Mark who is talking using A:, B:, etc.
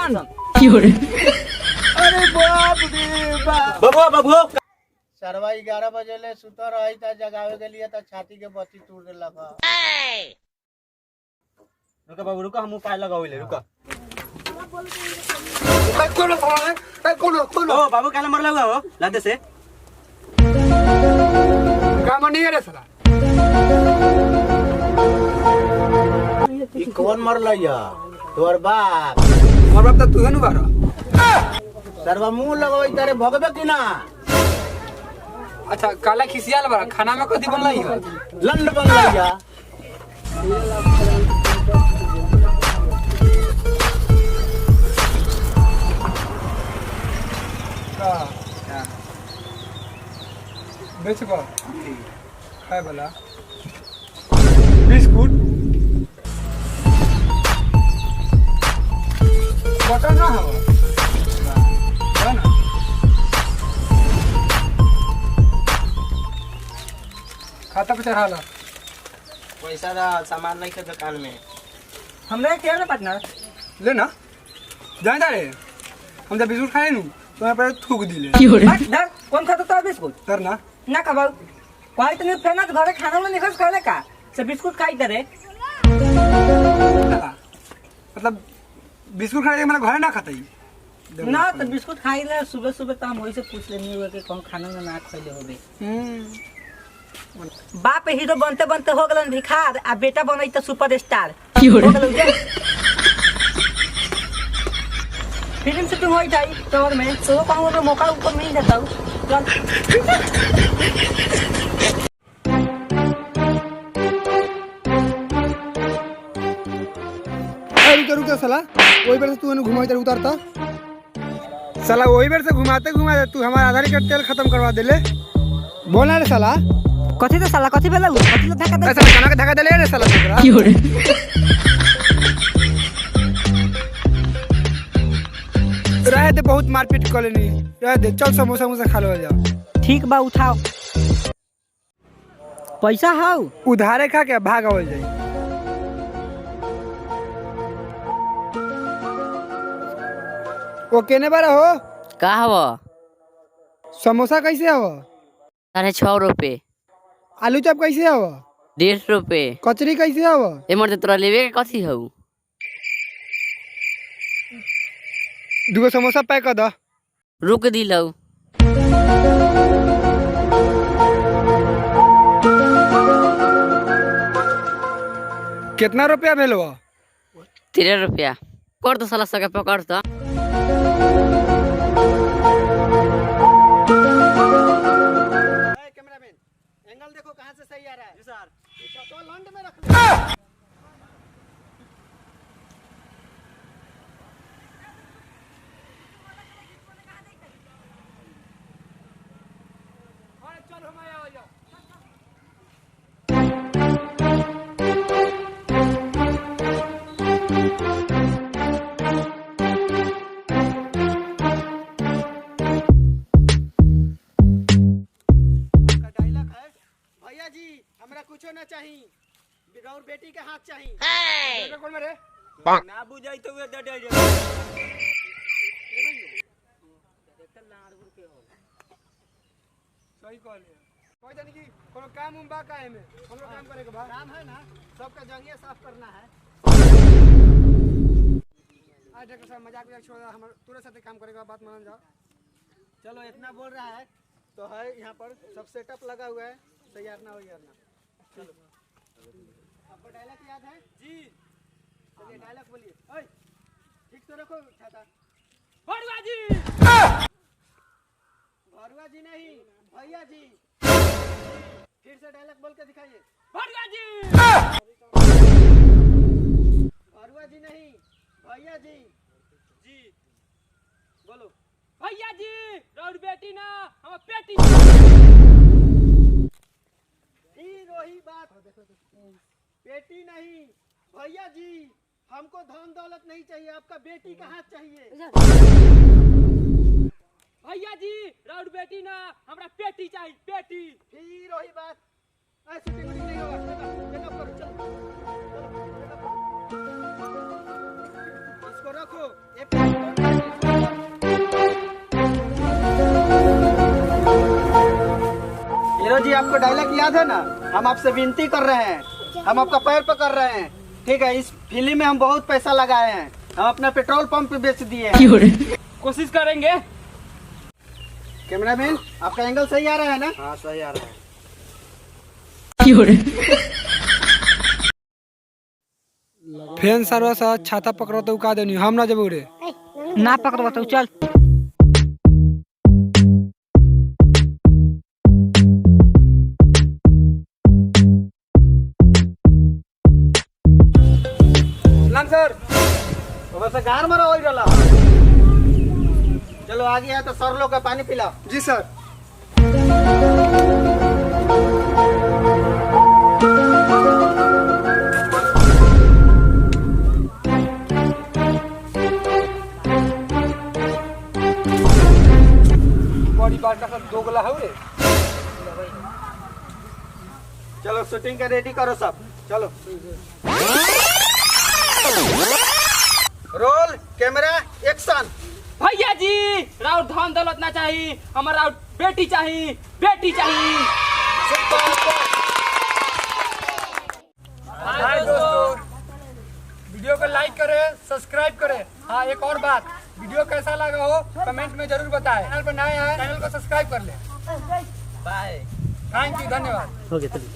A: Action. अरे बाप रे बाप। बबुआ बबुआ सरवा 11 बजे ले सुतर रही था, जगावे के लिए तो छाती के बत्ती तोड़ देला का। रुका बाबू रुका, हम उपाय लगावे ले। रुका ओ बाबू काला मर लगा हो लादे से
B: काम नहीं है साला।
A: ई कौन मर लइया? तोर बाप।
B: मोर बाप तो तू है नु बारो।
A: सरवा मुंह लगावे तारे भगबे कि ना?
B: अच्छा काला खिसियाल बा, खाना में कथि बनलाई है?
A: लंड बन लइया।
B: बेचबा खाए वाला बिस्कुट बटर ना हो ना। खाता पे चढ़ा ला
A: पैसा दा, सामान नहीं के दुकान में।
C: हमरे क्या ना पार्टनर
B: ले ना जाए रे। हम जब बिस्कुट खाए नु तो यहाँ पर थूक दिले।
C: पार्टनर कौन खाता तो बिस्कुट
B: कर ना
C: ना खाबो कोई तने फेमस घरे खाना में निकल करे का से बिस्कुट खाई करे।
B: मतलब बिस्कुट खाने के मेरा घर ना खाता ही
C: ना तो बिस्कुट खाई ले सुबह सुबह काम होई से पूछ लेनी हुए कि कौन खाना में ना खइले होबे। बाप हीरो बनते बनते हो गलन भिखार आ बेटा बनई त सुपरस्टार हो गलन के। फिल्म शूटिंग होई जाई तोर में तो कहूं तो मौका ऊपर नहीं देता हूं।
B: चल रुक साला, वही बेर से तू घुमाई उतारता साला। वही बेर से घुमाते घुमाते तू हमारा आधार कार्ड तेल खत्म करवा देले। बोला रे साला
C: कथि तो साला कथि भेला कथि तो धक्का दे
B: साला खाना के धक्का देले रे साला तोरा।
C: की हो रे
B: रहे दे, बहुत मारपीट कर लेनी। रहे दे, चल समोसा मुसा खा लो जा।
C: ठीक बा उठाओ पैसा हाउ
B: उधारे खा के भाग आवल जाई। वो केने बारा हो?
D: का हवा?
B: समोसा कैसे हवा?
D: 6.5 रुपए।
B: आलू चॉप कैसे हवा?
D: 1.5 रुपए।
B: कचरी कैसे हवा?
D: एमर तोरा लेवे के कथी हौ?
B: 2 समोसा पैक कर द।
D: रुक दिलौ।
B: कितना रुपया भेलवा?
D: 13 रुपया। कर तो साला सके पकड़ तो।
A: कैमरामैन एंगल देखो कहां से सही आ रहा है। सर तो लंड में रख ले। भैया जी हमरा कुछो ना चाहिए, बिगौर बेटी के हाथ चाहिए।
B: कौन मेरे?
A: ना बुझाई तो वे डड जा।
B: सही कहल है। कोई जानी कि कोनो काम उम बा काहे में? हमरो काम करे के बा।
A: काम है ना, सबका जंगिया साफ करना है।
B: आज डॉक्टर साहब मजाक छोड़, हम तोरे साथे काम करे के बात मान जाओ।
A: चलो इतना बोल रहा है तो है, यहाँ पर सब सेटअप लगा हुआ है, तैयार ना हो यार ना। चलो आपको डायलॉग याद है जी? चलिए डायलॉग बोलिए। ओए ठीक तो रखो छाता। भरुआ जी। भरुआ जी नहीं भैया जी। फिर से डायलॉग बोल के दिखाइए। भरुआ जी। भरुआ जी नहीं भैया जी। जी बोलो। भैया जी रोड बेटी ना हम पेटी। वही बात, बेटी नहीं भैया जी, हमको धन दौलत नहीं चाहिए, आपका बेटी का हाथ चाहिए। भैया जी रोड बेटी ना हमरा पेटी चाहिए, पेटी। फिर वही बात, ऐसे नहीं होगा। चलो इसको रखो हीरो जी, आपको डायलॉग याद है ना? हम आपसे विनती कर रहे हैं, हम आपका पैर पकड़ रहे हैं, ठीक है? इस फिल्म में हम बहुत पैसा लगाए हैं, हम अपना पेट्रोल पंप पे बेच दिए हैं।
E: कोशिश करेंगे।
A: कैमरामैन, आपका एंगल सही आ रहा है ना?
B: हाँ सही आ रहा है। फैन सरवा सा छाता पकड़ो तो का देनी हम ना जबू रे।
C: ना पकड़वा तो चल।
B: सर
A: तो बस गार मारा हो रहा। चलो आ गया तो सर लोग का पानी पिलाओ।
B: जी सर। बॉडी पार्ट का सब 2 गला है रे।
A: चलो शूटिंग का रेडी करो सब, चलो। Roll camera action.
E: भैया जी, राउत धन दौलत ना चाहिए, हमारा राउत बेटी चाहिए, बेटी चाहिए।
B: हाय दोस्तों, वीडियो को लाइक करें, सब्सक्राइब करें। हाँ एक और बात, वीडियो कैसा लगा हो कमेंट में जरूर बताएं। चैनल पर नए हैं, चैनल को सब्सक्राइब कर लें।
C: बाय।
B: थैंक यू, धन्यवाद।
C: हो गया चलिए।